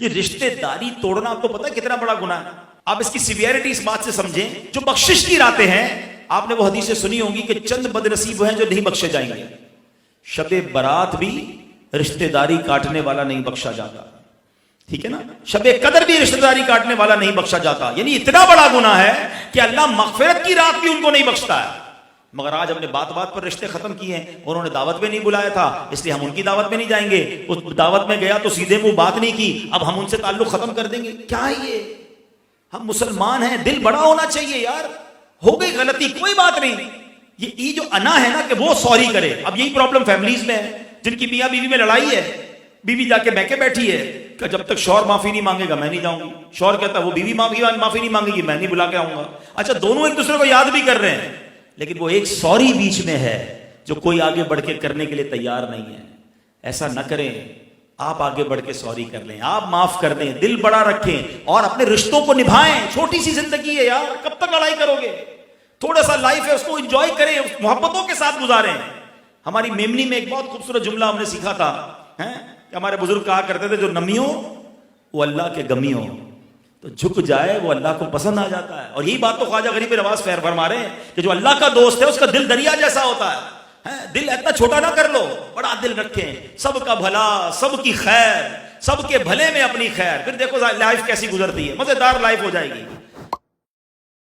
یہ رشتے داری توڑنا آپ کو پتا ہے کتنا بڑا گناہ ہے؟ آپ اس کی سیویئرٹی اس بات سے سمجھیں، جو بخشش کی راتیں ہیں، آپ نے وہ حدیثیں سنی ہوں گی کہ چند بد نصیب ہیں جو نہیں بخشے جائیں گے. شب برات بھی رشتے داری کاٹنے والا نہیں بخشا جاتا، ٹھیک ہے نا؟ شب قدر بھی رشتے داری کاٹنے والا نہیں بخشا جاتا. یعنی اتنا بڑا گناہ ہے کہ اللہ مغفرت کی رات بھی ان کو نہیں بخشتا ہے. مگر آج ہم نے بات بات پر رشتے ختم کیے ہیں. انہوں نے دعوت میں نہیں بلایا تھا اس لیے ہم ان کی دعوت میں نہیں جائیں گے. اس دعوت میں گیا تو سیدھے منہ بات نہیں کی، اب ہم ان سے تعلق ختم کر دیں گے. کیا ہے یہ؟ ہم مسلمان ہیں، دل بڑا ہونا چاہیے یار. ہو گئی غلطی کوئی بات نہیں. یہ جو انا ہے نا کہ وہ سوری کرے. اب یہی پرابلم فیملیز میں ہے جن کی میاں بیوی میں لڑائی ہے. بیوی جا کے بہکے بیٹھی ہے کہ جب تک شوہر معافی نہیں مانگے گا میں نہیں جاؤں گی. شوہر کہتا ہے وہ بیوی معافی نہیں مانگے گی میں نہیں بلا کے آؤں گا. اچھا دونوں ایک دوسرے کو یاد بھی کر رہے ہیں لیکن وہ ایک سوری بیچ میں ہے جو کوئی آگے بڑھ کے کرنے کے لیے تیار نہیں ہے. ایسا نہ کریں. آپ آگے بڑھ کے سوری کر لیں، آپ معاف کر دیں، دل بڑا رکھیں اور اپنے رشتوں کو نبھائیں. چھوٹی سی زندگی ہے یار، کب تک لڑائی کرو گے؟ تھوڑا سا لائف ہے اس کو انجوائے کریں، محبتوں کے ساتھ گزاریں. ہماری میمنی میں ایک بہت خوبصورت جملہ ہم نے سیکھا تھا کہ ہمارے بزرگ کہا کرتے تھے جو نمی ہو وہ اللہ کے گمی ہو، تو جھک جائے وہ اللہ کو پسند آ جاتا ہے. اور یہی بات تو خواجہ غریب نواز فرما رہے ہیں کہ جو اللہ کا دوست ہے اس کا دل دریا جیسا ہوتا ہے. دل اتنا چھوٹا نہ کر لو، بڑا دل رکھیں. سب کا بھلا، سب کی خیر، سب کے بھلے میں اپنی خیر. پھر دیکھو لائف کیسی گزرتی ہے، مزیدار لائف ہو جائے گی.